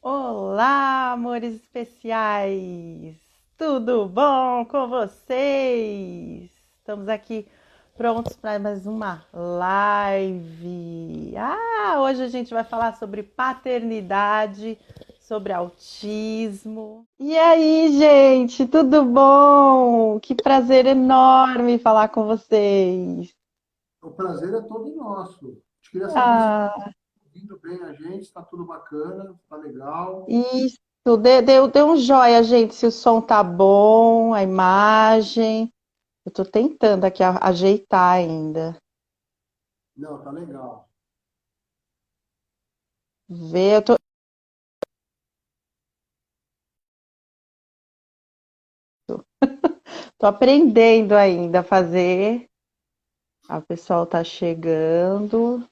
Olá, amores especiais! Tudo bom com vocês? Estamos aqui prontos para mais uma live. Hoje a gente vai falar sobre paternidade, sobre autismo. E aí, gente, tudo bom? Que prazer enorme falar com vocês. O prazer é todo nosso. A gente queria saber se está Ah, ouvindo bem a gente, está tudo bacana, está legal. Isso, deu um joia, gente, se o som tá bom, a imagem. Eu tô tentando aqui ajeitar ainda. Não, tá legal. Ver, tô aprendendo ainda a fazer. O pessoal tá chegando.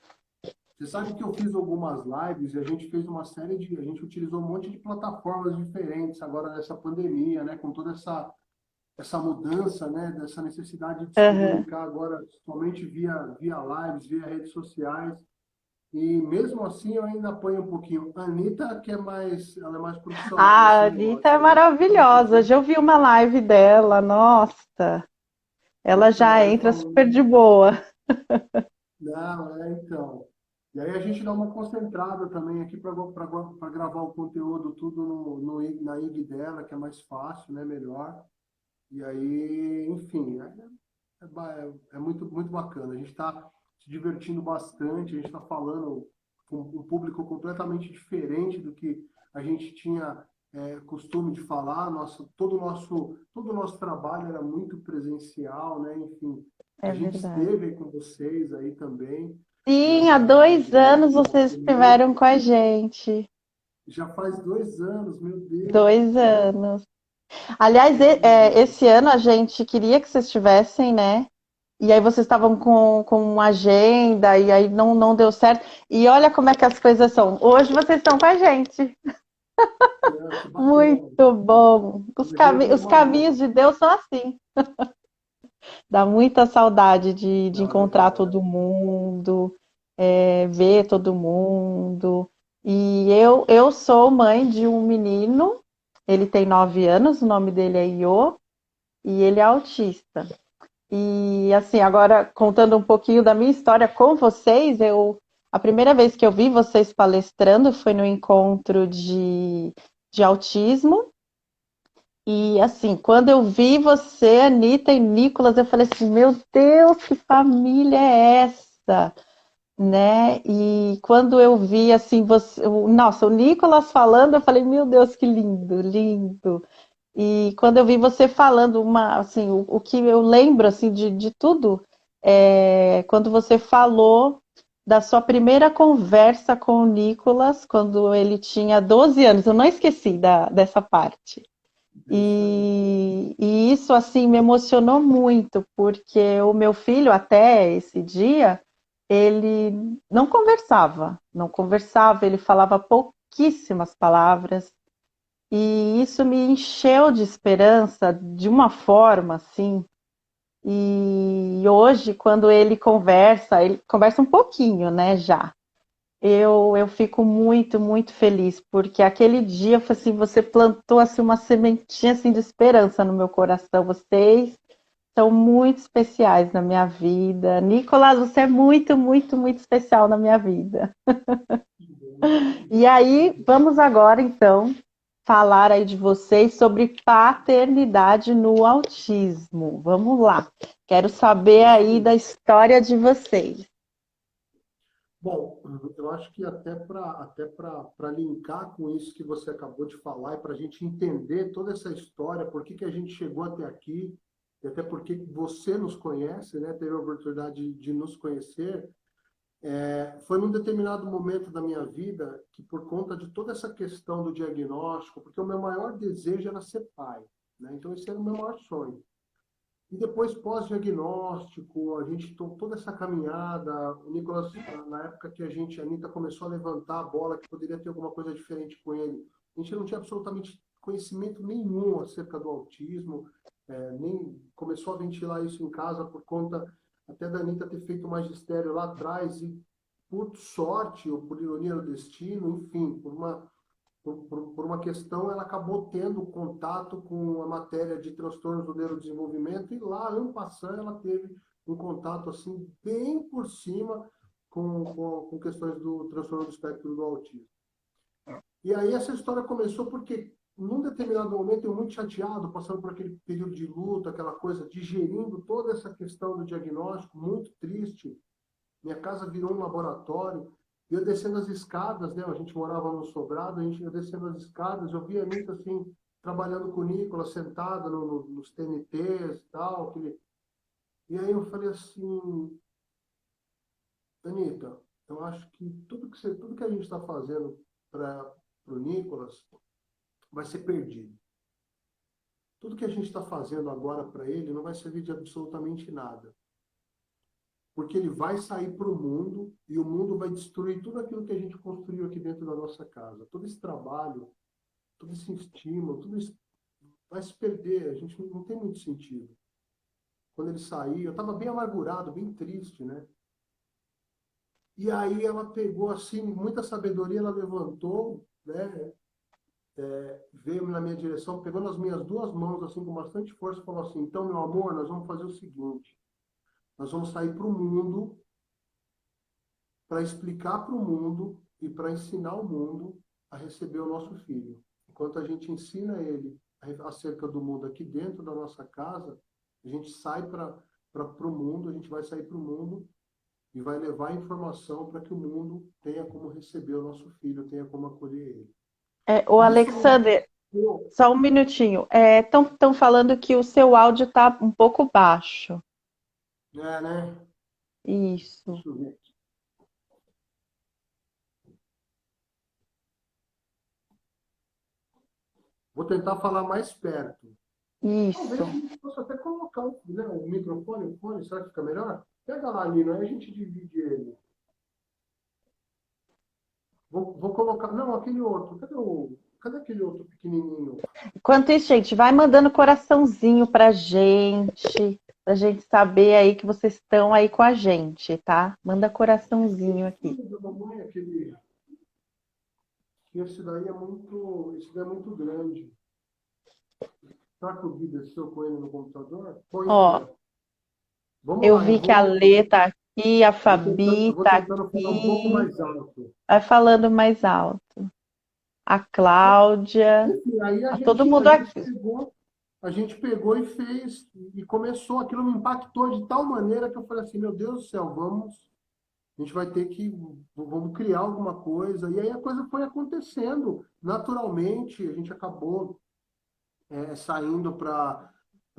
Você sabe que eu fiz algumas lives e a gente fez uma série de. A gente utilizou um monte de plataformas diferentes agora nessa pandemia, né? Com toda essa mudança, né? Dessa necessidade de se Aham. comunicar agora somente via lives, via redes sociais. E mesmo assim eu ainda apanho um pouquinho. A Anitta, ela é mais profissional nesse A Anitta negócio. é Aí ela fala com a maravilhosa. Hoje gente, eu vi uma live dela, nossa. Ela então, já vai entra super falando. de boa. Não, então. E aí a gente dá uma concentrada também aqui para gravar o conteúdo tudo na IG dela, que é mais fácil, né? Melhor. E aí, enfim, é muito, muito bacana. A gente está se divertindo bastante, a gente está falando com um público completamente diferente do que a gente tinha costume de falar. Todo o nosso trabalho era muito presencial, né? Enfim, a É gente verdade. esteve aí com vocês aí também Sim, há durante a 2 anos durante esse vocês período. estiveram com a gente. Já faz 2 anos, meu Deus do Dois céu. anos. Aliás, Muito bom. esse ano a gente queria que vocês estivessem, né? E aí vocês estavam com uma agenda e aí não deu certo. E olha como é que as coisas são. Hoje vocês estão com a gente. É, que bacana. Muito bom. Um exemplo de Os uma caminhos boa. de Deus são assim. Dá muita saudade de Não, é encontrar verdade. todo mundo, ver todo mundo. E eu sou mãe de um menino, ele tem 9 anos, o nome dele é Iô, e ele é autista. E assim, agora contando um pouquinho da minha história com vocês, a primeira vez que eu vi vocês palestrando foi no encontro de autismo. E assim, quando eu vi você, Anitta e Nicolas, eu falei assim, meu Deus, que família é essa? Né? E quando eu vi assim, nossa, o Nicolas falando, eu falei, meu Deus, que lindo, lindo. E quando eu vi você falando assim, o que eu lembro assim de tudo quando você falou da sua primeira conversa com o Nicolas, quando ele tinha 12 anos. Eu não esqueci dessa parte. É isso aí. E isso assim me emocionou muito, porque o meu filho até esse dia ele não conversava, ele falava pouquíssimas palavras. E isso me encheu de esperança de uma forma assim. E hoje, quando ele conversa um pouquinho, né, já. Eu fico muito, muito feliz, porque aquele dia, assim, você plantou assim, uma sementinha assim, de esperança no meu coração. Vocês são muito especiais na minha vida. Nicolas, você é muito, muito, muito especial na minha vida. Que bom. E aí, vamos agora, então, falar aí de vocês sobre paternidade no autismo. Vamos lá. Quero É saber isso aí aí. da história de vocês. Bom, eu acho que até para linkar com isso que você acabou de falar e para a gente entender toda essa história, por que que a gente chegou até aqui, e até porque você nos conhece, né? Teve a oportunidade de nos conhecer. Foi num determinado momento da minha vida que, por conta de toda essa questão do diagnóstico, porque o meu maior desejo era ser pai, né? Então esse era o meu maior sonho. E depois, pós-diagnóstico, a gente toda essa caminhada, o Nicolas, na época que a Anitta começou a levantar a bola, que poderia ter alguma coisa diferente com ele, a gente não tinha absolutamente conhecimento nenhum acerca do autismo, nem começou a ventilar isso em casa por conta até da Anitta ter feito o magistério lá atrás e, por sorte ou por ironia do destino, enfim, por uma questão, ela acabou tendo contato com a matéria de transtornos do neurodesenvolvimento e lá, ano passado, ela teve um contato assim bem por cima com questões do transtorno do espectro do autismo. E aí essa história começou porque, num determinado momento, eu muito chateado, passando por aquele período de luta, aquela coisa, digerindo toda essa questão do diagnóstico, muito triste. Minha casa virou um laboratório. E eu descendo as escadas, né? A gente morava no sobrado, a gente ia descendo as escadas, eu via a Anitta, assim, trabalhando com o Nicolas, sentada nos TNTs e tal. E aí eu falei assim, Anitta, eu acho que tudo que a gente está fazendo para o Nicolas vai ser perdido. Tudo que a gente está fazendo agora para ele não vai servir de absolutamente nada. Porque ele vai sair para o mundo e o mundo vai destruir tudo aquilo que a gente construiu aqui dentro da nossa casa. Todo esse trabalho, todo esse estímulo, tudo isso vai se perder. A gente não tem muito sentido. Quando ele sair, eu estava bem amargurado, bem triste, né? E aí ela pegou assim, muita sabedoria, ela levantou, né? Veio na minha direção, pegou nas minhas duas mãos, assim, com bastante força, e falou assim: então, meu amor, nós vamos fazer o seguinte: nós vamos sair para o mundo para explicar para o mundo e para ensinar o mundo a receber o nosso filho. Enquanto a gente ensina ele acerca do mundo aqui dentro da nossa casa, a gente sai para o mundo, a gente vai sair para o mundo e vai levar a informação para que o mundo tenha como receber o nosso filho, tenha como acolher ele. O E isso Alexander, só um minutinho. Estão falando que o seu áudio está um pouco baixo. né? Isso. Deixa eu ver. Vou tentar falar mais perto. Talvez Isso. a gente possa até colocar né, o microfone, o fone, será que fica melhor? Pega lá, Nino, aí a gente divide ele. Vou colocar. Não, aquele outro. Cadê aquele outro pequenininho? Enquanto isso, gente, vai mandando coraçãozinho pra gente saber aí que vocês estão aí com a gente, tá? Manda coraçãozinho aqui. Da mamãe, aquele. Esse daí é muito. Esse daí é muito grande. Será que o Gui desceu com ele no computador? Põe aí, Ó, ó. Vamos eu lá, vi que a Lê tá aqui, a eu Fabi vou tá tentando falar um pouco aqui. mais alto. Vai falando mais alto. A Cláudia, Enfim, aí tá todo mundo aqui. a gente pegou e fez, e começou, aquilo me impactou de tal maneira que eu falei assim, meu Deus do céu, a gente vai ter que, vamos criar alguma coisa. E aí a coisa foi acontecendo naturalmente, a gente acabou saindo para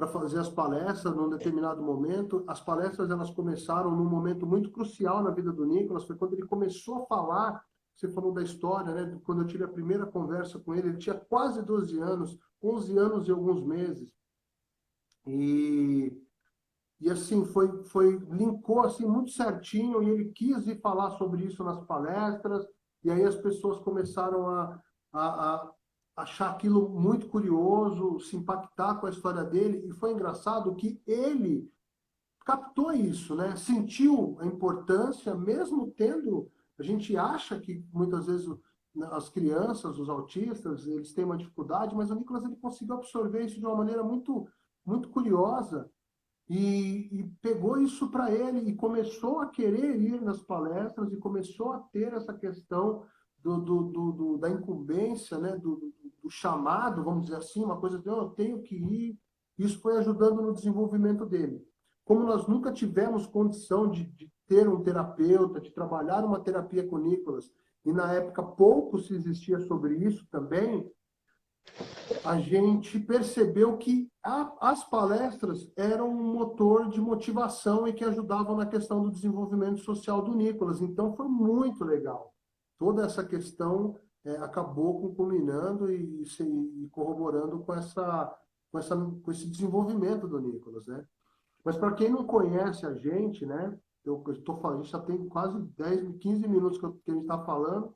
fazer as palestras num determinado momento. As palestras elas começaram num momento muito crucial na vida do Nicolas, foi quando ele começou a falar, você falou da história, né? Quando eu tive a primeira conversa com ele, ele tinha quase 12 anos, 11 anos e alguns meses. E, e assim, linkou assim, muito certinho, e ele quis ir falar sobre isso nas palestras, e aí as pessoas começaram a achar aquilo muito curioso, se impactar com a história dele, e foi engraçado que ele captou isso, né? Sentiu a importância, mesmo tendo, a gente acha que muitas vezes as crianças, os autistas, eles têm uma dificuldade, mas o Nicolas ele conseguiu absorver isso de uma maneira muito curiosa e pegou isso para ele e começou a querer ir nas palestras e começou a ter essa questão da incumbência, né? Do chamado, vamos dizer assim, uma coisa de eu tenho que ir. Isso foi ajudando no desenvolvimento dele. Como nós nunca tivemos condição de ter um terapeuta, de trabalhar uma terapia com o Nicolas, e na época pouco se existia sobre isso também, a gente percebeu que as palestras eram um motor de motivação e que ajudavam na questão do desenvolvimento social do Nicolas. Então, foi muito legal. Toda essa questão acabou culminando e corroborando com esse desenvolvimento do Nicolas, né? Mas para quem não conhece a gente, né? Eu tô falando, a gente já tem quase 10, 15 minutos que a gente está falando.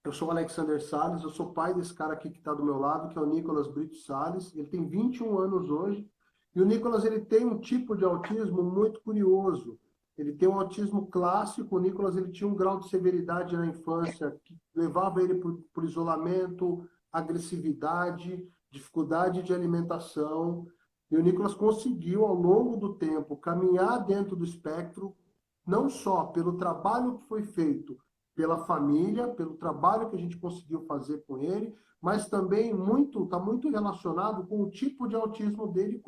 Eu sou o Alexander Salles, eu sou pai desse cara aqui que está do meu lado, que é o Nicolas Brito Salles. Ele tem 21 anos hoje. E o Nicolas ele tem um tipo de autismo muito curioso. Ele tem um autismo clássico. O Nicolas ele tinha um grau de severidade na infância levava ele por isolamento, agressividade, dificuldade de alimentação. E o Nicolas conseguiu, ao longo do tempo, caminhar dentro do espectro, não só pelo trabalho que foi feito pela família, pelo trabalho que a gente conseguiu fazer com ele, mas também está muito relacionado com o tipo de autismo dele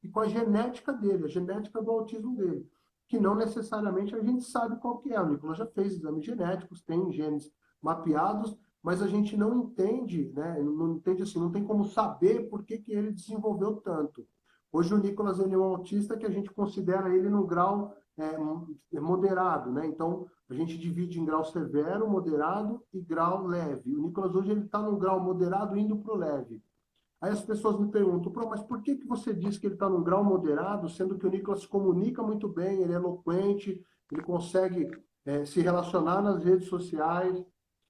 e com a genética dele, a genética do autismo dele, que não necessariamente a gente sabe qual que é. O Nicolas já fez exames genéticos, tem genes mapeados, mas a gente não entende, né? Não entende assim, não tem como saber por que ele desenvolveu tanto. Hoje o Nicolas ele é um autista que a gente considera ele no grau moderado, né? Então a gente divide em grau severo, moderado e grau leve. O Nicolas hoje ele está no grau moderado indo para o leve. Aí as pessoas me perguntam, mas por que você diz que ele está num grau moderado, sendo que o Nicolas se comunica muito bem, ele é eloquente, ele consegue se relacionar nas redes sociais.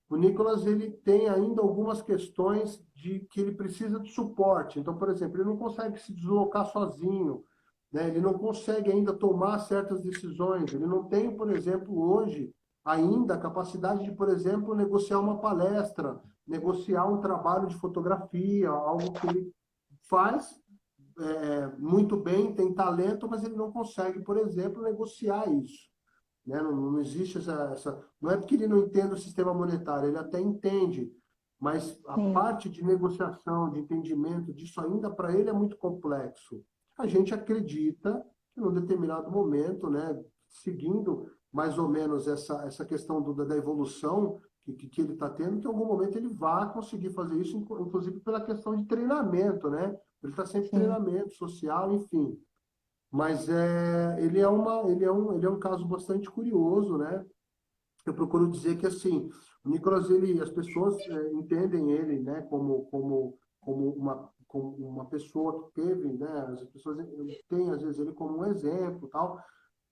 O Nicolas ele tem ainda algumas questões de que ele precisa de suporte. Então, por exemplo, ele não consegue se deslocar sozinho, né? Ele não consegue ainda tomar certas decisões. Ele não tem, por exemplo, hoje ainda a capacidade de, por exemplo, negociar uma palestra, negociar um trabalho de fotografia, algo que ele faz muito bem, tem talento, mas ele não consegue, por exemplo, negociar isso. Né? Não existe essa. Não é porque ele não entende o sistema monetário, ele até entende, mas a Sim. parte de negociação, de entendimento disso ainda para ele é muito complexo. A gente acredita que num determinado momento, né, seguindo mais ou menos essa questão da evolução que ele está tendo, que em algum momento ele vai conseguir fazer isso, inclusive pela questão de treinamento, né? Ele está sempre em Sim. treinamento social, enfim. Mas ele é um caso bastante curioso, né? Eu procuro dizer que assim, o Nicolas, as pessoas entendem ele, né, como uma pessoa que teve, né? As pessoas têm às vezes ele como um exemplo, tal.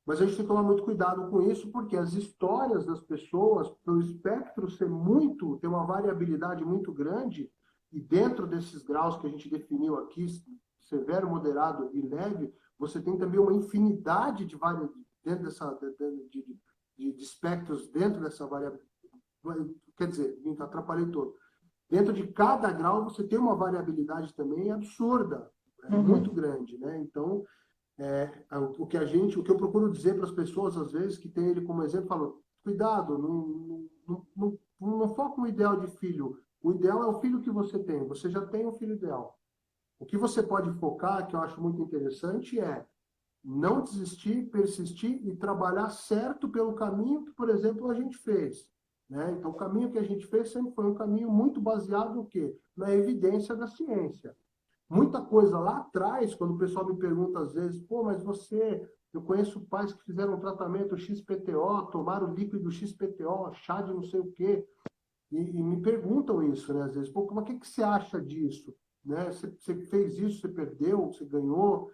Mas a gente tem que tomar muito cuidado com isso, porque as histórias das pessoas, pelo espectro ser muito, ter uma variabilidade muito grande, e dentro desses graus que a gente definiu aqui, severo, moderado e leve, você tem também uma infinidade de várias, dentro de espectros, dentro dessa variabilidade. Quer dizer, me atrapalhei todo. Dentro de cada grau, você tem uma variabilidade também absurda, muito Uhum. grande, né? Então, o que eu procuro dizer para as pessoas, às vezes, que tem ele como exemplo, falo, cuidado, não foca no ideal de filho. O ideal é o filho que você tem. Você já tem um filho ideal. O que você pode focar, que eu acho muito interessante, é não desistir, persistir e trabalhar certo pelo caminho que, por exemplo, a gente fez. Né? Então, o caminho que a gente fez sempre foi um caminho muito baseado no quê? Na evidência da ciência. Muita coisa lá atrás, quando o pessoal me pergunta às vezes, mas eu conheço pais que fizeram um tratamento XPTO, tomaram líquido XPTO, chá de não sei o quê, e me perguntam isso, né, às vezes, mas o que você acha disso? Né? Você fez isso, você perdeu, você ganhou?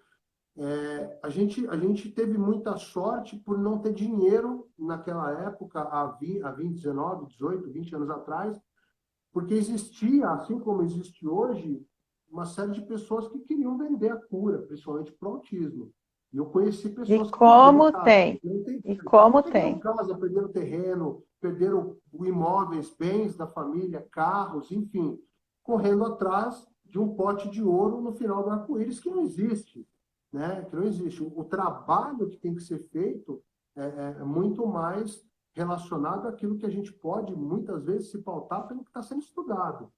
A gente teve muita sorte por não ter dinheiro naquela época, há 20, 19, 18, 20 anos atrás, porque existia, assim como existe hoje, uma série de pessoas que queriam vender a cura, principalmente para o autismo. E eu conheci E pessoas que perderam como casa, tem? não tem E dinheiro. como Perderam tem? casa, perderam terreno, perderam imóveis, bens da família, carros, enfim, correndo atrás de um pote de ouro no final do arco-íris que não existe, né? Que não existe. O trabalho que tem que ser feito é muito mais relacionado àquilo que a gente pode, muitas vezes, se pautar pelo que está sendo estudado.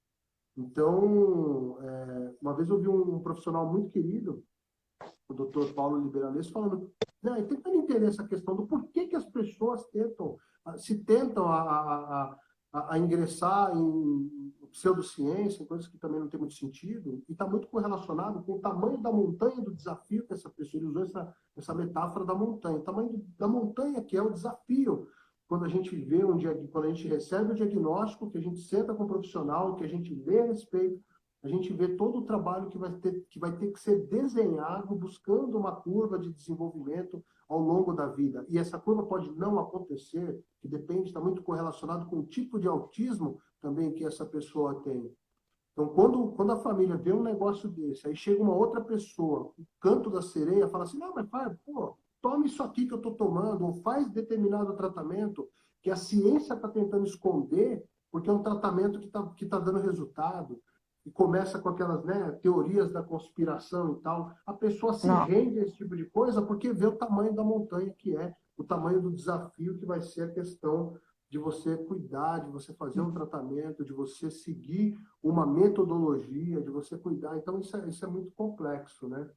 Então, uma vez eu vi um profissional muito querido, o Dr. Paulo Liberanês, falando, né, tentando entender essa questão do porquê que as pessoas tentam a ingressar em pseudociência, coisas que também não tem muito sentido, e está muito correlacionado com o tamanho da montanha do desafio que essa pessoa, ele usou essa metáfora da montanha, o tamanho da montanha que é o desafio. Quando a gente vê quando a gente recebe o diagnóstico, que a gente senta com o profissional, que a gente lê a respeito, a gente vê todo o trabalho que vai ter que ser desenhado buscando uma curva de desenvolvimento ao longo da vida. E essa curva pode não acontecer, que depende, está muito correlacionado com o tipo de autismo também que essa pessoa tem. Então, quando a família vê um negócio desse, aí chega uma outra pessoa, o canto da sereia, fala assim, não, mas pai, tome isso aqui que eu estou tomando, ou faz determinado tratamento que a ciência está tentando esconder, porque é um tratamento que tá dando resultado, e começa com aquelas, né, teorias da conspiração e tal. A pessoa se Não, rende a esse tipo de coisa porque vê o tamanho da montanha que é, o tamanho do desafio que vai ser a questão de você cuidar, de você fazer um tratamento, de você seguir uma metodologia, de você cuidar. Então, isso é muito complexo, né?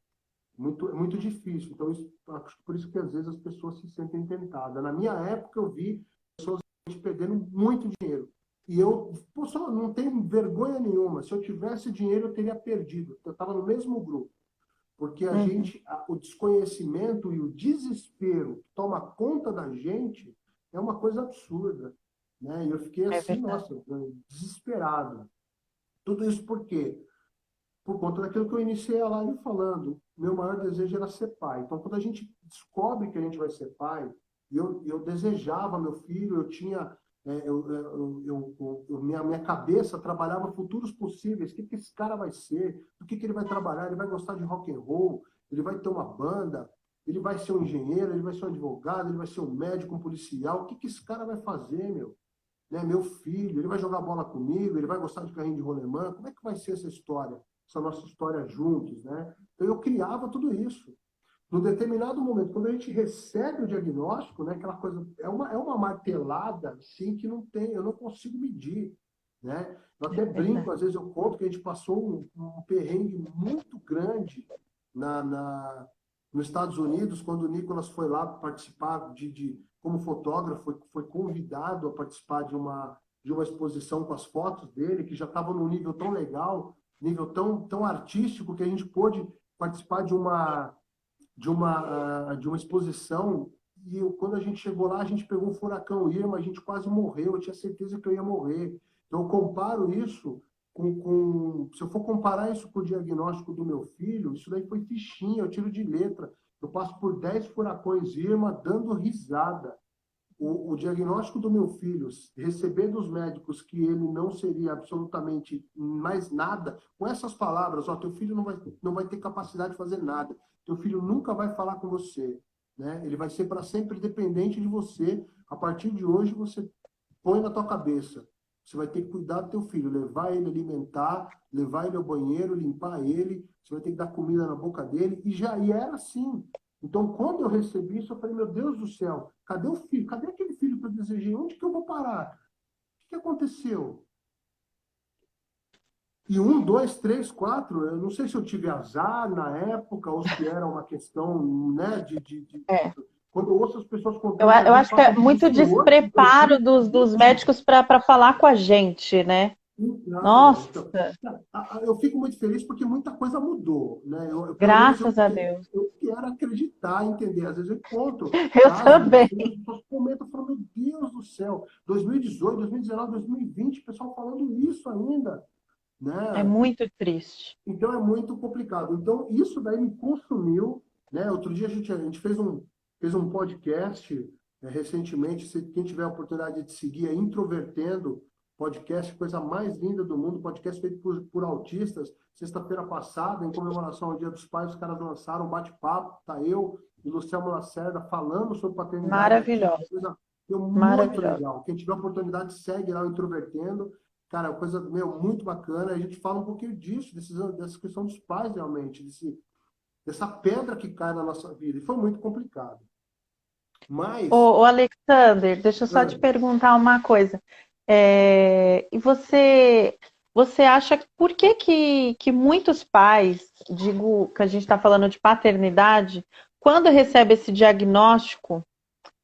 É muito difícil. Então, acho que por isso que às vezes as pessoas se sentem tentadas. Na minha época, eu vi gente perdendo muito dinheiro. E eu, pô, só não tenho vergonha nenhuma. Se eu tivesse dinheiro, eu teria perdido. Eu estava no mesmo grupo. Porque uhum, o desconhecimento e o desespero que toma conta da gente é uma coisa absurda. Né? E eu fiquei é assim, verdade. nossa, desesperado. Tudo isso por quê? Por conta daquilo que eu iniciei a live falando. Meu maior desejo era ser pai. Então, quando a gente descobre que a gente vai ser pai, eu desejava meu filho, eu tinha. Minha cabeça trabalhava futuros possíveis. O que, que esse cara vai ser? O que, que ele vai trabalhar? Ele vai gostar de rock and roll? Ele vai ter uma banda? Ele vai ser um engenheiro? Ele vai ser um advogado? Ele vai ser um médico, um policial? O que, que esse cara vai fazer, meu? Né? Meu filho, ele vai jogar bola comigo, ele vai gostar de carrinho de rolemã, como é que vai ser essa história? Essa nossa história juntos, né? Então eu criava tudo isso. Num determinado momento, quando a gente recebe o diagnóstico, né, aquela coisa, é uma martelada, assim, que não tem, eu não consigo medir, né? Eu É até brinco, verdade. às vezes eu conto que a gente passou um perrengue muito grande na, na, nos Estados Unidos, quando o Nicolas foi lá participar como fotógrafo, foi convidado a participar de uma exposição com as fotos dele, que já estava num nível tão legal, nível tão artístico, que a gente pôde participar de uma exposição. E quando a gente chegou lá, a gente pegou um furacão Irma, a gente quase morreu, eu tinha certeza que eu ia morrer. Então, eu comparo isso se eu for comparar isso com o diagnóstico do meu filho, isso daí foi fichinha, eu tiro de letra. Eu passo por 10 furacões Irma dando risada. O diagnóstico do meu filho, receber dos médicos que ele não seria absolutamente mais nada, com essas palavras, ó, teu filho não vai ter capacidade de fazer nada, teu filho nunca vai falar com você, né? Ele vai ser para sempre dependente de você. A partir de hoje, você põe na tua cabeça, você vai ter que cuidar do teu filho, levar ele alimentar, levar ele ao banheiro, limpar ele, você vai ter que dar comida na boca dele, e era assim. Então, quando eu recebi isso, eu falei, meu Deus do céu, cadê o filho? Cadê aquele filho que eu desejei? Onde que eu vou parar? O que aconteceu? E um, dois, três, quatro, eu não sei se eu tive azar na época ou se era uma questão, né, É. quando eu ouço as pessoas Eu, contando que às eu vezes acho que passam é por muito isso com oito, dois despreparo filhos, dos médicos para falar com a gente, né? Nossa, então, eu fico muito feliz porque muita coisa mudou, né? Pelo menos graças a eu, Deus. eu quero acreditar, entender. Às vezes eu encontro Eu casos também. assim, as pessoas comentam, falam, meu Deus do céu, 2018, 2019, 2020, o pessoal falando isso ainda, É né? muito triste. Então é muito complicado. Então isso daí me consumiu, né? Outro dia a gente fez um podcast recentemente. Se quem tiver a oportunidade de seguir é Introvertendo podcast, coisa mais linda do mundo, podcast feito por autistas. Sexta-feira passada, em comemoração ao Dia dos Pais, os caras lançaram um bate-papo. Tá eu e Luciano Lacerda falando sobre paternidade ativa, Maravilhosa, coisa muito maravilhosa. legal. Quem tiver a oportunidade, segue lá o Introvertendo. Cara, coisa, meu, muito bacana. A gente fala um pouquinho disso, dessa questão dos pais, realmente, dessa pedra que cai na nossa vida. E foi muito complicado. Mas, Ô, Alexander, deixa eu só te ah, perguntar uma coisa. E você acha por que muitos pais, digo que a gente está falando de paternidade, quando recebe esse diagnóstico,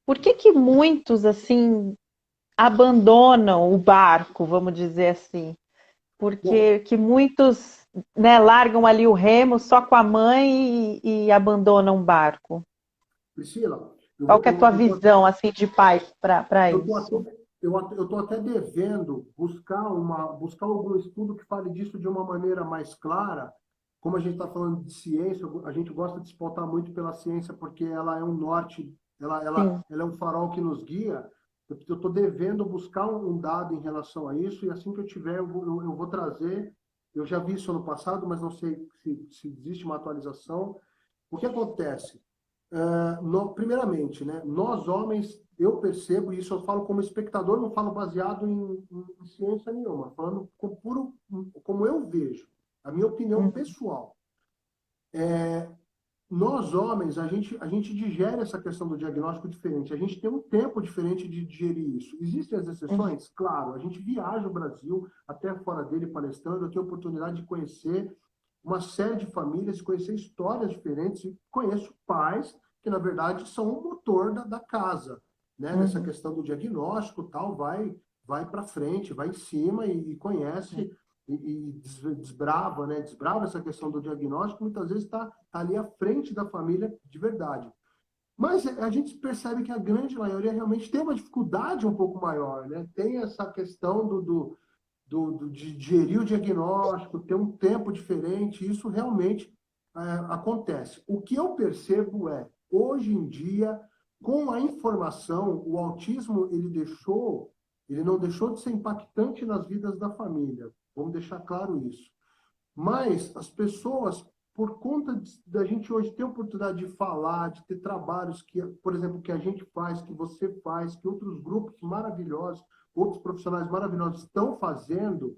por que muitos assim abandonam o barco, vamos dizer assim? bom, Porque que muitos, né, largam ali o remo só com a mãe e abandonam o barco. Priscila, eu Qual vou, que é a tua eu tô, visão assim de pai para eu tô isso? até, eu tô até devendo buscar algum estudo que fale disso de uma maneira mais clara. Como a gente está falando de ciência, a gente gosta de se pautar muito pela ciência porque ela é um norte, ela, Sim. ela, ela é um farol que nos guia. Eu estou devendo buscar um dado em relação a isso, e assim que eu tiver, eu vou trazer. Eu já vi isso ano passado, mas não sei se existe uma atualização. O que acontece? Primeiramente, né, nós homens, eu percebo, e isso eu falo como espectador, não falo baseado em ciência nenhuma, falando como eu vejo, a minha opinião Uhum. pessoal. Nós, homens, a gente digere essa questão do diagnóstico diferente. A gente tem um tempo diferente de digerir isso. Existem as Uhum. exceções? Claro. A gente viaja o Brasil, até fora dele, palestrando. Eu tenho a oportunidade de conhecer uma série de famílias, conhecer histórias diferentes. E conheço pais que, na verdade, são o motor da casa. Né? Nessa Uhum. questão do diagnóstico, tal, vai para frente, vai em cima e conhece e desbrava, né? Desbrava essa questão do diagnóstico, muitas vezes está ali à frente da família de verdade. Mas a gente percebe que a grande maioria realmente tem uma dificuldade um pouco maior, né? Tem essa questão de gerir o diagnóstico, ter um tempo diferente, isso realmente acontece. O que eu percebo hoje em dia, com a informação, o autismo ele não deixou de ser impactante nas vidas da família. Vamos deixar claro isso. Mas as pessoas, por conta da gente hoje ter a oportunidade de falar, de ter trabalhos que, por exemplo, que a gente faz, que você faz, que outros grupos maravilhosos, outros profissionais maravilhosos estão fazendo,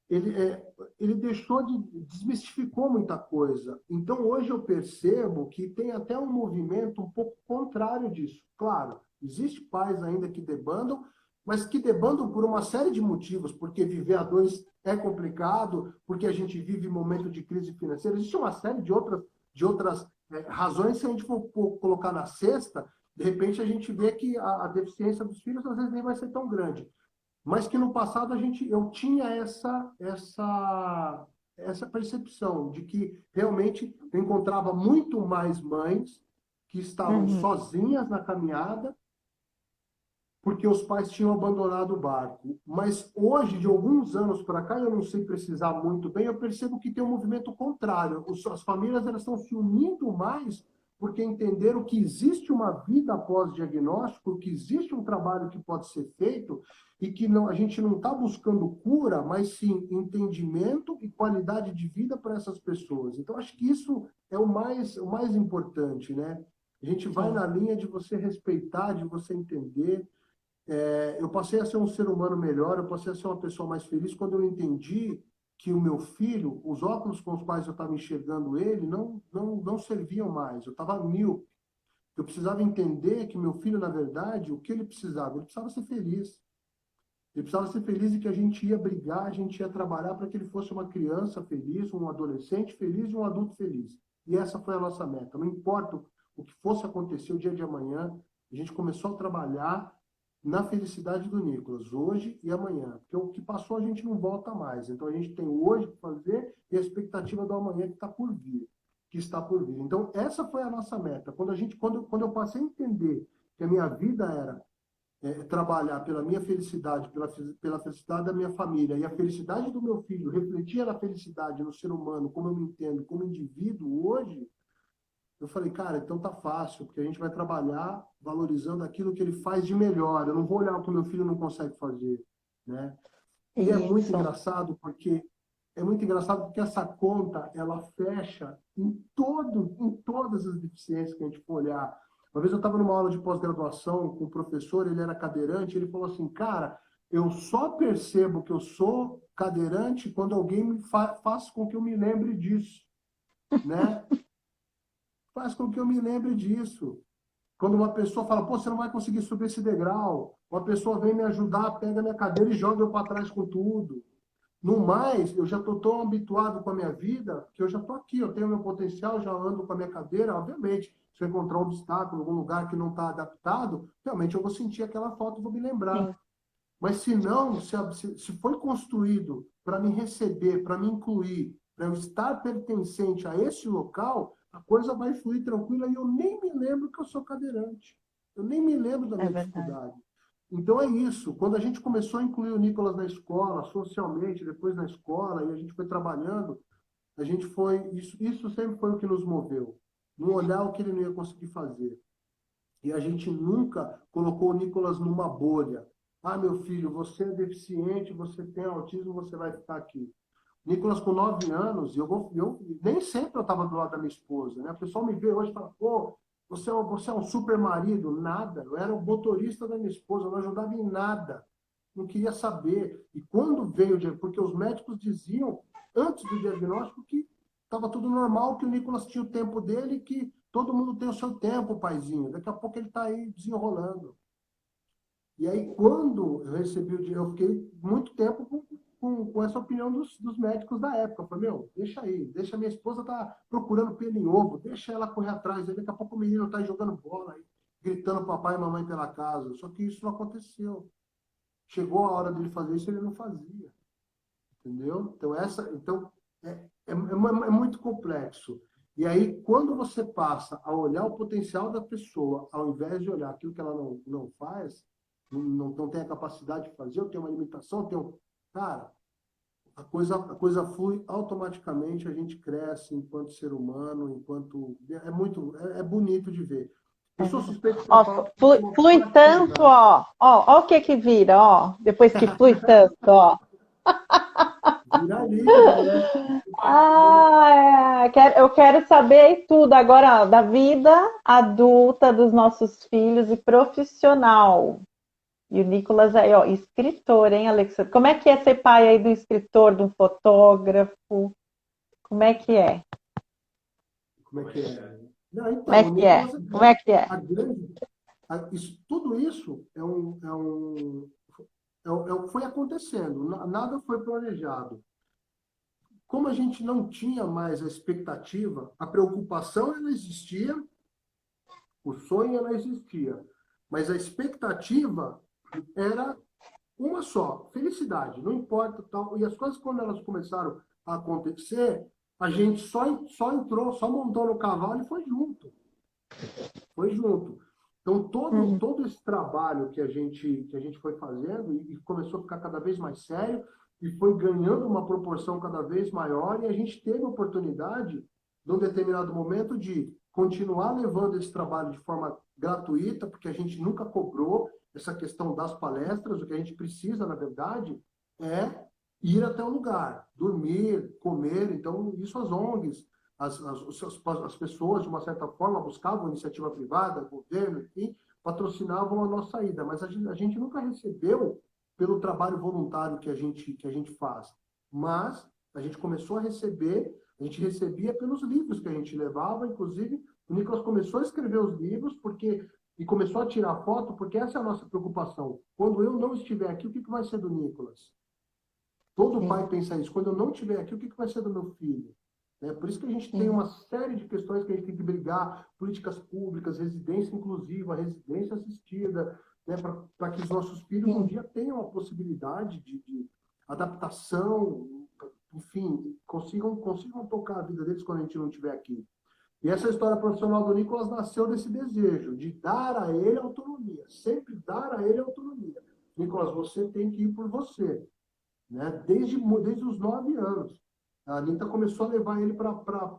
ele deixou de desmistificou muita coisa. Então hoje eu percebo que tem até um movimento um pouco contrário disso. Claro, existe pais ainda que debandam, mas que debandam por uma série de motivos, porque viver a dois é complicado, porque a gente vive momento de crise financeira. Existe uma série de outras razões. Se a gente for colocar na cesta, de repente a gente vê que a deficiência dos filhos às vezes nem vai ser tão grande, mas que no passado eu tinha essa percepção de que realmente eu encontrava muito mais mães que estavam Uhum. sozinhas na caminhada porque os pais tinham abandonado o barco. Mas hoje, de alguns anos para cá, eu não sei precisar muito bem, eu percebo que tem um movimento contrário. As famílias elas estão se unindo mais porque entenderam que existe uma vida após diagnóstico, que existe um trabalho que pode ser feito e que não, a gente não está buscando cura, mas sim entendimento e qualidade de vida para essas pessoas. Então, acho que isso é o mais importante, né? A gente vai Sim. na linha de você respeitar, de você entender. Eu passei a ser um ser humano melhor, eu passei a ser uma pessoa mais feliz quando eu entendi que o meu filho, os óculos com os quais eu estava enxergando ele, não serviam mais. Eu estava míope. Eu precisava entender que meu filho, na verdade, o que ele precisava? Ele precisava ser feliz. Ele precisava ser feliz e que a gente ia brigar, a gente ia trabalhar para que ele fosse uma criança feliz, um adolescente feliz e um adulto feliz. E essa foi a nossa meta. Não importa o que fosse acontecer o dia de amanhã, a gente começou a trabalhar na felicidade do Nicolas, hoje e amanhã. Porque o que passou a gente não volta mais. Então a gente tem o hoje para fazer e a expectativa do amanhã que está por vir, que está por vir. Então essa foi a nossa meta. Quando eu passei a entender que a minha vida era trabalhar pela minha felicidade, pela felicidade da minha família e a felicidade do meu filho, refletir na felicidade no ser humano, como eu me entendo como indivíduo hoje, eu falei, cara, então tá fácil, porque a gente vai trabalhar valorizando aquilo que ele faz de melhor. Eu não vou olhar o que o meu filho não consegue fazer, né? E Isso. é muito engraçado porque essa conta ela fecha em todas as deficiências que a gente for olhar. Uma vez eu estava numa aula de pós-graduação com o professor, ele era cadeirante, ele falou assim, cara, eu só percebo que eu sou cadeirante quando alguém faz com que eu me lembre disso, né? Faz com que eu me lembre disso. Quando uma pessoa fala, pô, você não vai conseguir subir esse degrau, uma pessoa vem me ajudar, pega minha cadeira e joga eu para trás com tudo. No mais, eu já estou tão habituado com a minha vida que eu já estou aqui, eu tenho meu potencial, já ando com a minha cadeira. Obviamente, se eu encontrar um obstáculo, algum lugar que não está adaptado, realmente eu vou sentir aquela falta e vou me lembrar. Sim. Mas se não, se foi construído para me receber, para me incluir, para eu estar pertencente a esse local, a coisa vai fluir tranquila e eu nem me lembro que eu sou cadeirante. Eu nem me lembro da É minha verdade. dificuldade. Então é isso. Quando a gente começou a incluir o Nicolas na escola, socialmente, depois na escola, e a gente foi trabalhando, a gente foi. Isso sempre foi o que nos moveu. Não olhar o que ele não ia conseguir fazer. E a gente nunca colocou o Nicolas numa bolha. Ah, meu filho, você é deficiente, você tem autismo, você vai ficar aqui. Nicolas com 9 anos, e eu nem sempre eu estava do lado da minha esposa, né? O pessoal me vê hoje e fala, pô, você é um super marido? Nada. Eu era o motorista da minha esposa, eu não ajudava em nada. Não queria saber. E quando veio, porque os médicos diziam, antes do diagnóstico, que estava tudo normal, que o Nicolas tinha o tempo dele, que todo mundo tem o seu tempo, paizinho. Daqui a pouco ele está aí desenrolando. E aí, quando eu recebi o dinheiro, eu fiquei muito tempo com essa opinião dos médicos da época. Eu falei, meu, deixa aí, deixa minha esposa tá procurando pelo em ovo, deixa ela correr atrás. Aí daqui a pouco o menino tá aí jogando bola, aí, gritando papai e mamãe pela casa. Só que isso não aconteceu. Chegou a hora dele fazer isso, ele não fazia. Entendeu? Então é muito complexo. E aí, quando você passa a olhar o potencial da pessoa, ao invés de olhar aquilo que ela não faz, não tem a capacidade de fazer, ou tem uma limitação, cara, a coisa flui automaticamente, a gente cresce enquanto ser humano, é bonito de ver. Eu sou suspeito para Ó, falar porque eu flui, sou uma flui tanto, proatividade. ó o que que vira, ó, depois que flui tanto, ó. Vira livro, né? Eu quero saber tudo agora da vida adulta dos nossos filhos e profissional. E o Nicolas aí, ó, escritor, hein, Alexandre? Como é que é ser pai aí do escritor, de um fotógrafo? Como é que é? Como é que é? Não, Como é então, o que é? Nicolas, Como é que é? a grande, tudo isso foi acontecendo, nada foi planejado. Como a gente não tinha mais a expectativa, a preocupação ela existia, o sonho ela existia, mas a expectativa era uma só, felicidade, não importa tal. E as coisas quando elas começaram a acontecer, a gente só entrou, só montou no cavalo e foi junto. Foi junto. Então, todo, Uhum. todo esse trabalho que a gente foi fazendo e começou a ficar cada vez mais sério e foi ganhando uma proporção cada vez maior e a gente teve a oportunidade, num determinado momento, de continuar levando esse trabalho de forma gratuita, porque a gente nunca cobrou essa questão das palestras. O que a gente precisa, na verdade, é ir até o lugar, dormir, comer. Então, isso as ONGs, as pessoas, de uma certa forma, buscavam iniciativa privada, governo, enfim, patrocinavam a nossa ida, mas a gente nunca recebeu pelo trabalho voluntário que a gente faz. Mas a gente começou a receber, a gente recebia pelos livros que a gente levava, inclusive o Nicolas começou a escrever os livros e começou a tirar foto, porque essa é a nossa preocupação. Quando eu não estiver aqui, o que vai ser do Nicolas? Todo Sim, pai pensa isso. Quando eu não estiver aqui, o que vai ser do meu filho? Por isso que a gente tem sim, uma série de questões que a gente tem que brigar, políticas públicas, residência inclusiva, residência assistida, né, para que os nossos filhos um sim. dia tenham a possibilidade de adaptação, enfim, consigam tocar a vida deles quando a gente não estiver aqui. E essa história profissional do Nicolas nasceu desse desejo de dar a ele autonomia, sempre dar a ele autonomia. Nicolas, você tem que ir por você, né? Desde os 9 anos. A Anitta começou a levar ele para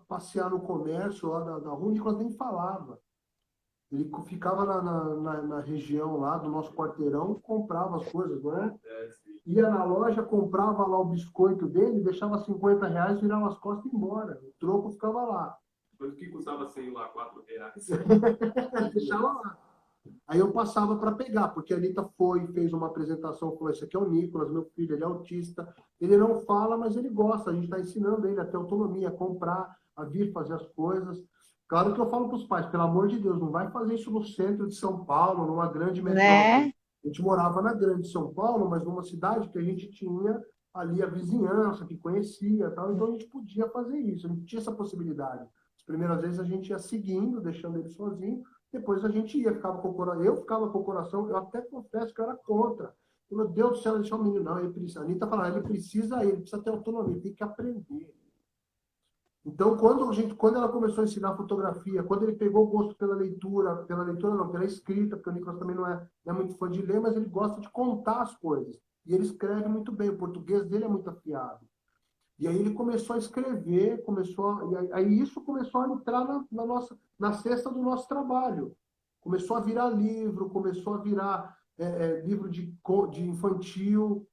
passear no comércio lá da rua, o Nicolas nem falava. Ele ficava na região lá do nosso quarteirão, comprava as coisas, né? Ia na loja, comprava lá o biscoito dele, deixava R$ 50, virava as costas e ia embora. O troco ficava lá. Coisa que custava, sei lá, R$ 4. Deixava lá. Aí eu passava para pegar, porque a Anitta fez uma apresentação, falou, esse aqui é o Nicolas, meu filho, ele é autista, ele não fala, mas ele gosta, a gente está ensinando ele a ter autonomia, a comprar, a vir fazer as coisas. Claro que eu falo para os pais, pelo amor de Deus, não vai fazer isso no centro de São Paulo, numa grande metrópole. Né? A gente morava na grande São Paulo, mas numa cidade que a gente tinha ali a vizinhança, que conhecia, tal, então a gente podia fazer isso, a gente tinha essa possibilidade. As primeiras vezes a gente ia seguindo, deixando ele sozinho, depois a gente ia, eu ficava com o coração, eu até confesso que eu era contra. Meu Deus do céu, deixar o menino, não, ele precisa. A Anitta falava, ele precisa ter autonomia, ele tem que aprender. Então, quando ela começou a ensinar fotografia, quando ele pegou o gosto pela leitura não, pela escrita, porque o Nicolas também não é muito fã de ler, mas ele gosta de contar as coisas. E ele escreve muito bem, o português dele é muito afiado. E aí ele começou a escrever, e aí isso começou a entrar na cesta do nosso trabalho. Começou a virar livro, começou a virar livro de infantil.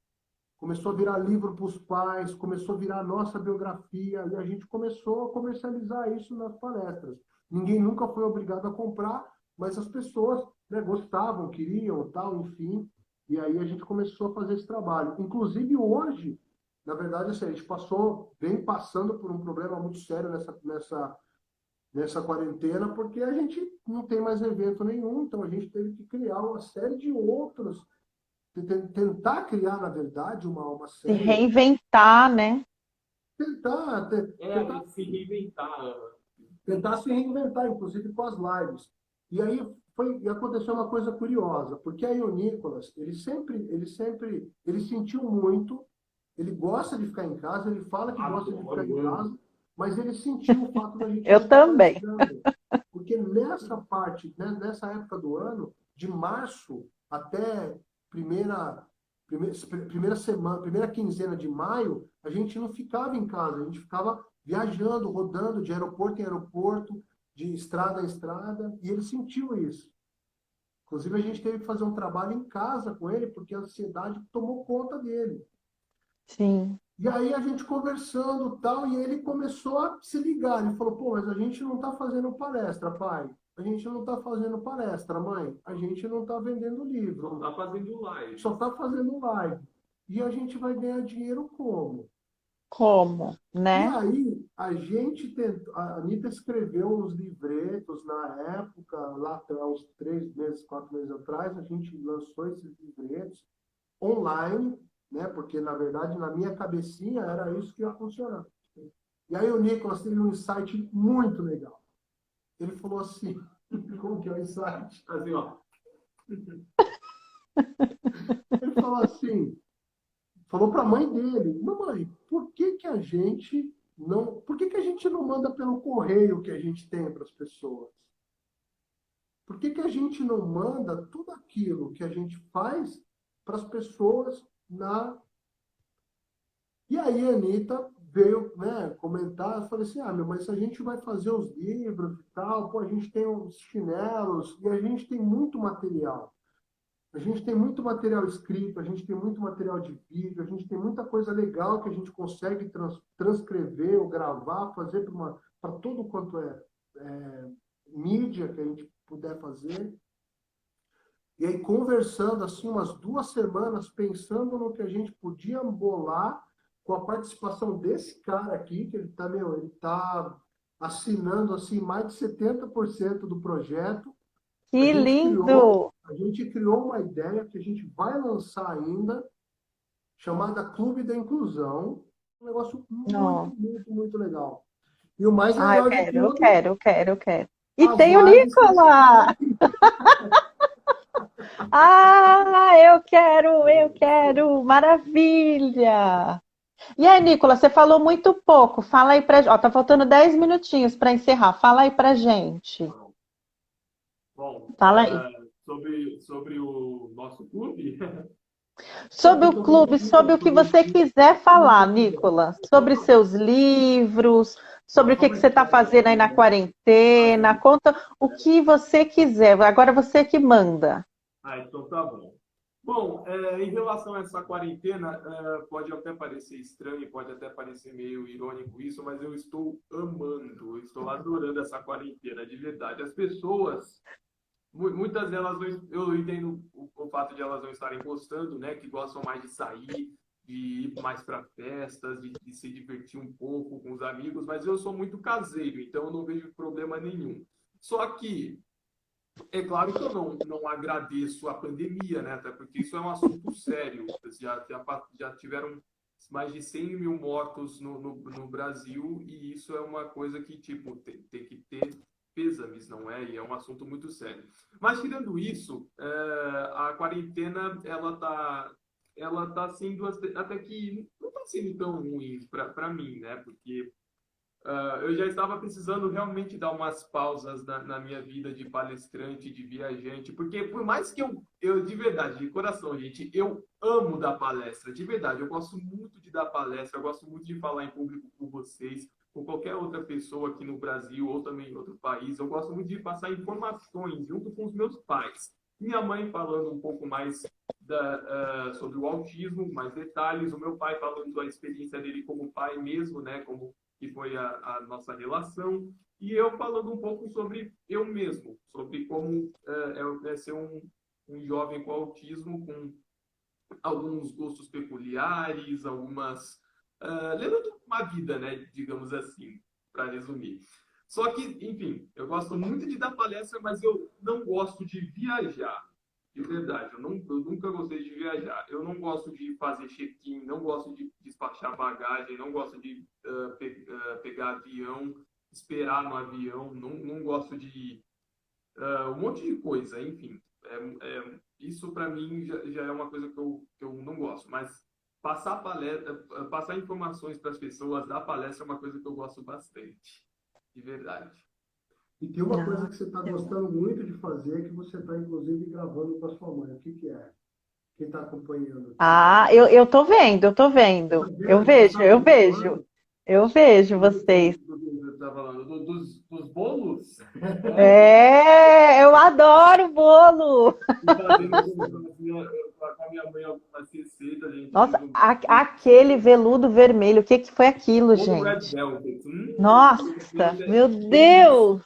começou a virar livro para os pais, começou a virar a nossa biografia, e a gente começou a comercializar isso nas palestras. Ninguém nunca foi obrigado a comprar, mas as pessoas, né, gostavam, queriam, tal, enfim, e aí a gente começou a fazer esse trabalho. Inclusive hoje, na verdade, assim, a gente vem passando por um problema muito sério nessa quarentena, porque a gente não tem mais evento nenhum, então a gente teve que criar uma série de outros, tentar criar, na verdade, uma Se série, reinventar, né? tentar, É, a tentar, gente se reinventar. tentar se reinventar, inclusive com as lives. E aí e aconteceu uma coisa curiosa, porque aí o Nicolas, ele sentiu muito, ele gosta de ficar em casa, ele fala que gosta de ficar em Adoro, amo. casa, mas ele sentiu o fato da gente não Eu estar também. palestrando. Porque nessa parte, né, nessa época do ano, de março até primeira, primeira semana, primeira quinzena de maio, a gente não ficava em casa, a gente ficava viajando, rodando de aeroporto em aeroporto, de estrada em estrada, e ele sentiu isso. Inclusive, a gente teve que fazer um trabalho em casa com ele, porque a ansiedade tomou conta dele. Sim. E aí a gente conversando tal, e ele começou a se ligar. Ele falou, pô, mas a gente não está fazendo palestra, pai. A gente não está fazendo palestra, mãe. A gente não está vendendo livro. Não tá fazendo live. Só está fazendo live. E a gente vai ganhar dinheiro como? Como, E né? aí, a gente tentou, a Anitta escreveu uns livretos na época, lá há uns 3 meses, 4 meses atrás, a gente lançou esses livretos online, né? Porque, na verdade, na minha cabecinha era isso que ia funcionar. E aí o Nicolas teve um insight muito legal. Ele falou assim, como que é o insight? Assim, ó. Ele falou assim, falou para a mãe dele, mamãe, por que que a gente não manda pelo correio que a gente tem para as pessoas? Por que que a gente não manda tudo aquilo que a gente faz para as pessoas na... E aí a Anitta veio, né, comentar, eu falei assim, meu, mas a gente vai fazer os livros e tal, pô, a gente tem os chinelos e a gente tem muito material. A gente tem muito material escrito, a gente tem muito material de vídeo, a gente tem muita coisa legal que a gente consegue transcrever ou gravar, fazer para todo quanto é mídia que a gente puder fazer. E aí, conversando assim, umas 2 semanas, pensando no que a gente podia bolar com a participação desse cara aqui, que ele tá assinando assim mais de 70% do projeto. A Que gente lindo! criou, a gente criou uma ideia que a gente vai lançar ainda, chamada Clube da Inclusão. Um negócio muito, Não. muito, muito legal. E o mais Ah, eu legal de quero, eu tudo, quero, eu quero, eu quero. E as tem o lives que você Nicolas! vai. Ah, eu quero, eu quero! Maravilha! E aí, Nicolas, você falou muito pouco. Fala aí pra gente. Ó, tá faltando 10 minutinhos para encerrar. Fala aí pra gente. Bom, Fala aí. sobre o nosso clube, Sobre o clube, sobre o que você quiser falar, Nicolas. Sobre seus livros, sobre o que que você está fazendo aí na quarentena. Conta o que você quiser. Agora você que manda. então tá bom. Bom, em relação a essa quarentena, pode até parecer estranho, pode até parecer meio irônico isso, mas eu estou amando, eu estou adorando essa quarentena, de verdade. As pessoas, muitas delas, eu entendo o fato de elas não estarem gostando, né, que gostam mais de sair, de ir mais para festas, de se divertir um pouco com os amigos, mas eu sou muito caseiro, então eu não vejo problema nenhum. Só que é claro que eu não agradeço a pandemia, né? Até porque isso é um assunto sério. Já tiveram mais de 100 mil mortos no Brasil e isso é uma coisa que, tipo, tem que ter pêsames, não é? E é um assunto muito sério. Mas, tirando isso, a quarentena, ela tá sendo até que não está sendo tão ruim para mim, né? Porque eu já estava precisando realmente dar umas pausas na minha vida de palestrante, de viajante, porque por mais que eu de verdade, de coração, gente, eu amo dar palestra, de verdade, eu gosto muito de dar palestra, eu gosto muito de falar em público com vocês, com qualquer outra pessoa aqui no Brasil ou também em outro país, eu gosto muito de passar informações junto com os meus pais. Minha mãe falando um pouco mais sobre o autismo, mais detalhes. O meu pai falando da experiência dele como pai mesmo, né? Como que foi a nossa relação. E eu falando um pouco sobre eu mesmo, sobre como é ser um jovem com autismo, com alguns gostos peculiares, algumas... levando uma vida, né? Digamos assim, para resumir. Só que, enfim, eu gosto muito de dar palestra, mas eu não gosto de viajar. De verdade, eu nunca gostei de viajar. Eu não gosto de fazer check-in, não gosto de despachar bagagem, não gosto de pegar avião, esperar no avião, não gosto de um monte de coisa, enfim. Isso para mim já é uma coisa que eu não gosto, mas passar informações para as pessoas, dar palestra é uma coisa que eu gosto bastante, de verdade. E tem uma coisa que você está gostando muito de fazer, que você está, inclusive, gravando com a sua mãe. O que que é? Quem está acompanhando? Eu tô vendo, eu tô vendo. Eu vejo, eu vejo. Eu vejo vocês. Você tá falando dos bolos? Eu adoro bolo. Com a minha mãe algumas receitas, gente. Nossa, aquele veludo vermelho, o que que foi aquilo, Bolo Red gente? Velvet. Nossa, meu Deus!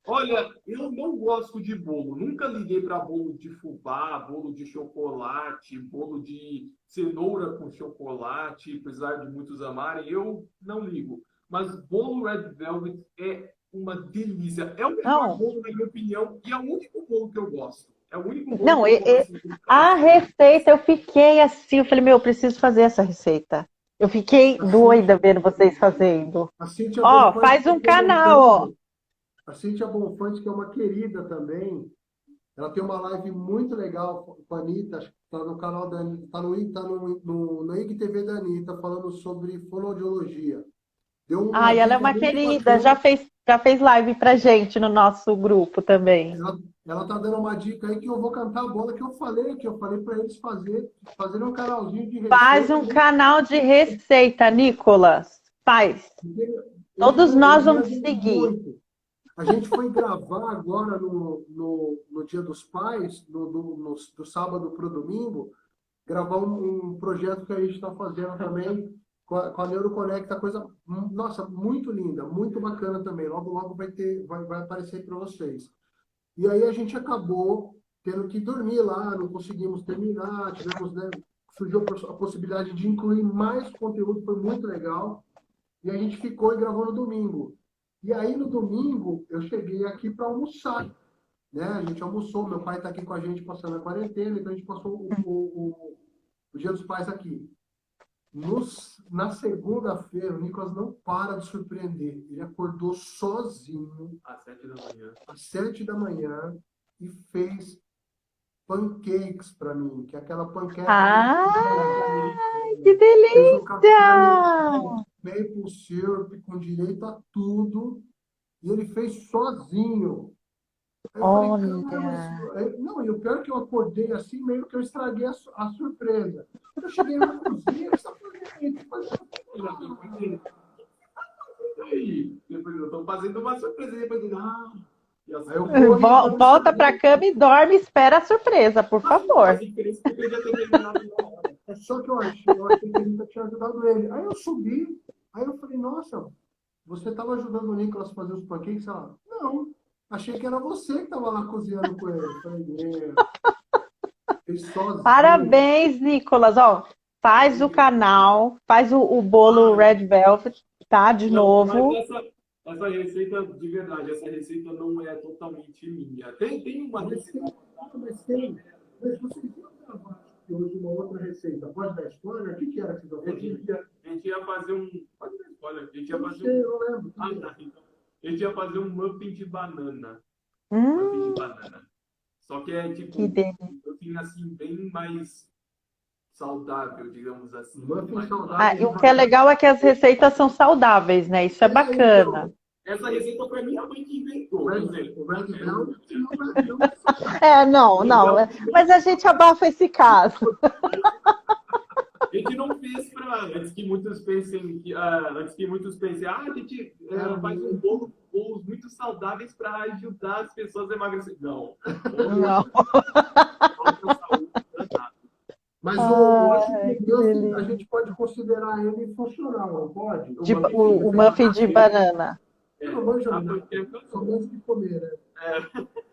Olha, eu não gosto de bolo. Nunca liguei para bolo de fubá, bolo de chocolate, bolo de cenoura com chocolate, apesar de muitos amarem. Eu não ligo. Mas bolo Red Velvet é uma delícia. É o melhor Não, bolo, na minha opinião, e é o único bolo que eu gosto. É o único bolo não, que eu como assim. a receita eu fiquei assim, eu falei, meu, eu preciso fazer essa receita. Eu fiquei doida vendo vocês fazendo. A Cíntia Ó, Bonfante, faz um canal, ó. a Cíntia Bonfante, que é uma querida também, ela tem uma live muito legal com a Anitta, acho que está no canal da Anitta, está no IGTV da Anitta, falando sobre fonoaudiologia. Deu uma Ai, ela é dica uma muito querida, bacana. já fez live pra gente no nosso grupo também. Ela tá dando uma dica aí que eu vou cantar a bola que eu falei para eles fazerem um canalzinho de Faz receita. um canal de receita, Nicolas. Faz. Todos nós Me vamos ajudou seguir. muito. A gente foi gravar agora no Dia dos Pais, do sábado para o domingo, gravar um projeto que a gente está fazendo também com a Neuroconecta, coisa, nossa, muito linda, muito bacana também. Logo, logo vai aparecer para vocês. E aí a gente acabou tendo que dormir lá, não conseguimos terminar, tivemos, né, surgiu a possibilidade de incluir mais conteúdo, foi muito legal. E a gente ficou e gravou no domingo. E aí no domingo eu cheguei aqui para almoçar, né? A gente almoçou, meu pai está aqui com a gente passando a quarentena, então a gente passou o Dia dos Pais aqui. Na segunda-feira, o Nicolas não para de surpreender. Ele acordou sozinho às 7 da manhã e fez pancakes para mim, que é aquela panqueca. Ai, que Fez um café delícia! maple syrup com direito a tudo. E ele fez sozinho. Aí eu falei, cara, Olha, não, e o pior é que eu acordei assim, meio que eu estraguei a surpresa. Eu cheguei na cozinha, ele está fazendo Aí, depois eu estou fazendo uma surpresa. Depois Aí eu corri para volta pra cama e dorme e espera a surpresa, por favor. Só que eu achei que a Rita tinha ajudado ele. Aí eu subi, aí eu falei, nossa, você estava ajudando o Nicolas a fazer os pancakes? Ela, não, achei que era você que estava lá cozinhando com ele. Eu falei, fez sozinho. Parabéns, Nicolas. Ó, faz o canal, faz o bolo Red Velvet, tá? De novo. Mas essa receita, de verdade, essa receita não é totalmente minha. Tem uma receita. Mas você viu gravar hoje uma outra receita? Pode dar spoiler? O que era que você fazia? A gente ia fazer um. Pode dar spoiler. A gente ia Eu não fazer sei, eu lembro. tá. Então. A gente ia fazer um muffin de banana. Só que é tipo Que delícia. um muffin assim, bem mais saudável, digamos assim. Muffin saudável. E o que é legal é que as receitas são saudáveis, né? Isso é bacana. Então, essa receita foi minha mãe que inventou. O Red Velvet Não. Mas a gente abafa esse caso. A gente não fez para antes que muitos pensem, a gente faz um bolo bolos muito saudáveis para ajudar as pessoas a emagrecer. Não. Não. Falta saúde danada. Mas eu acho Ai, que que o muffin a delícia. gente pode considerar ele funcional, não pode? O De, muffin o feito muffin de banana. eu não manjo A nada, panqueca só não. gosto de comer, né?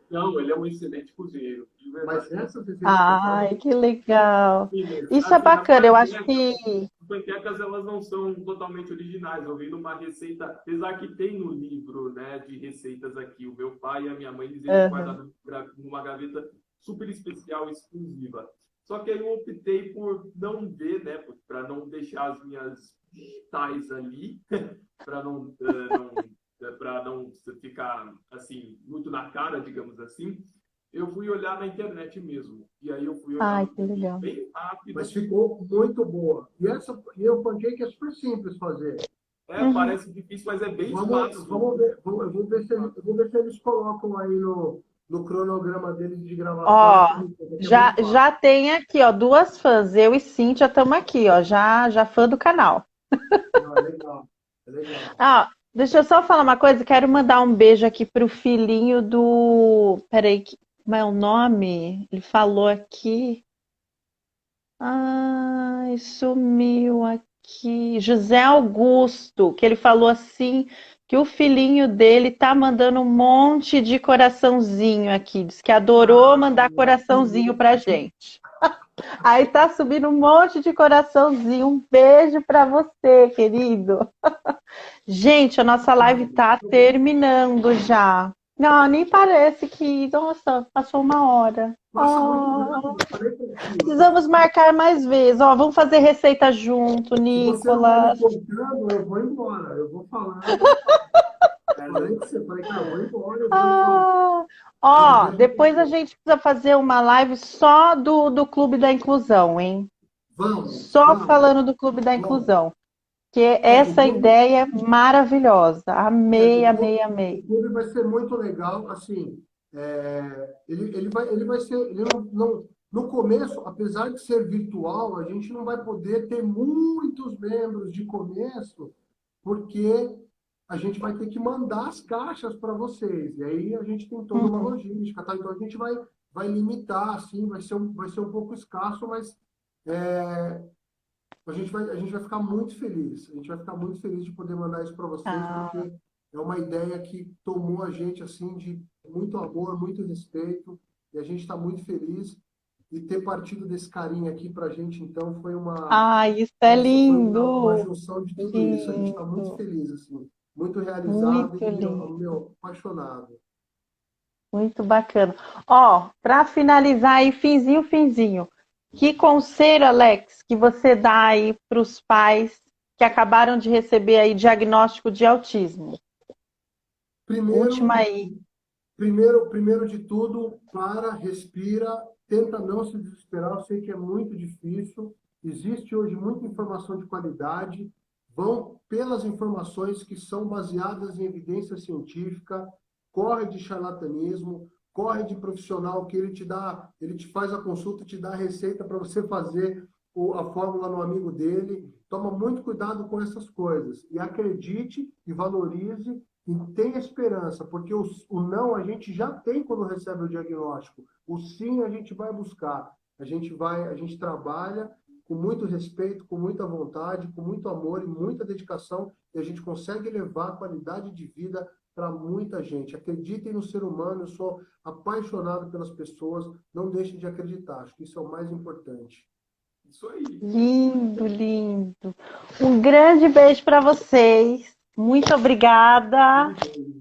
Não, ele é um excelente cozinheiro. De Mas verdade. essas receitas que eu faço, Ai, que legal. Isso é Assim, bacana, eu acho que. as panquecas elas não são totalmente originais. Eu vi numa receita, apesar que tem no livro, né, de receitas aqui, o meu pai e a minha mãe eles deixam Aham. guardado numa gaveta super especial, exclusiva. Só que aí eu optei por não ver, né, para não deixar as minhas digitais ali, para para não ficar assim muito na cara, digamos assim. Eu fui olhar na internet mesmo. E aí eu fui olhar Ai, um que vídeo legal. bem rápido. mas ficou muito boa. E o pancake é super simples fazer. Uhum. Parece difícil, mas é bem Vamos, fácil. vamos ver, eu vou ver eu vou ver se eles colocam aí no cronograma deles de gravação essa Ó, receita, que é já, muito fácil. já tem aqui, ó, duas fãs. Eu e Cíntia estamos aqui, ó, já fã do canal. Não, é legal, é legal. Ah, deixa eu só falar uma coisa. Quero mandar um beijo aqui pro filhinho do. Peraí, como é o nome? Ele falou aqui. Ai, sumiu aqui. José Augusto, que ele falou assim que o filhinho dele tá mandando um monte de coraçãozinho aqui. Diz que adorou Ah, mandar coraçãozinho pra gente. Aí tá subindo um monte de coraçãozinho. Um beijo pra você, querido. Gente, a nossa live tá terminando já. Não, nem parece que. Nossa, passou uma hora. passa muito Oh, rápido, eu falei para ti. precisamos marcar mais vezes. Ó, vamos fazer receita junto, Se você não está me Nicolas. contando, eu vou embora. Eu vou falando. Falei que você, falei, cara, eu vou embora, eu vou falando. Ah, Quero ó, ver a depois a gente. gente precisa fazer uma live só do Clube da Inclusão, hein? Vamos, Só vamos, falando do Clube da vamos. Inclusão. Que O essa clube, ideia é maravilhosa. Amei, amei, o amei. clube vai ser muito legal, assim, ele vai ser, ele no começo, apesar de ser virtual, a gente não vai poder ter muitos membros de começo, porque a gente vai ter que mandar as caixas para vocês, e aí a gente tem toda uma Uhum. logística, tá? Então a gente vai limitar, assim, vai ser um pouco escasso, mas é, a gente vai ficar muito feliz. A gente vai ficar muito feliz de poder mandar isso para vocês, porque Ah, é uma ideia que tomou a gente assim de muito amor, muito respeito, e a gente está muito feliz. E ter partido desse carinho aqui para a gente, então, ai, isso é nossa, foi uma lindo. junção de tudo isso. A gente está muito Lindo. feliz, assim, muito realizado Muito e, lindo. apaixonado. Muito bacana. Ó, para finalizar aí, finzinho, finzinho. Que conselho, Alex, que você dá aí para os pais que acabaram de receber aí diagnóstico de autismo? Última Primeiro, aí. primeiro de tudo, para, respira, tenta não se desesperar. Eu sei que é muito difícil. Existe hoje muita informação de qualidade. Vão pelas informações que são baseadas em evidência científica. Corre de charlatanismo, corre de profissional que ele te faz a consulta, te dá a receita para você fazer a fórmula no amigo dele. Toma muito cuidado com essas coisas e acredite e valorize e tenha esperança, porque o não a gente já tem quando recebe o diagnóstico. O sim a gente vai buscar. A gente trabalha com muito respeito, com muita vontade, com muito amor e muita dedicação, e a gente consegue levar a qualidade de vida para muita gente. Acreditem no ser humano, eu sou apaixonado pelas pessoas, não deixem de acreditar, acho que isso é o mais importante. Isso aí. Lindo, lindo. Um grande beijo para vocês. Muito obrigada. Tchau.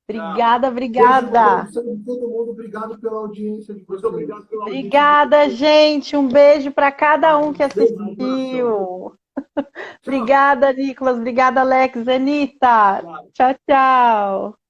Obrigada, Beijo no obrigada. coração de todo mundo, obrigado pela audiência de Muito vocês. obrigado pela audiência de Obrigada, vocês. gente. Um beijo para cada um que Beijo no coração. assistiu. Tchau. Obrigada, Nicolas. Obrigada, Alex. Anitta. Tchau. Tchau, tchau.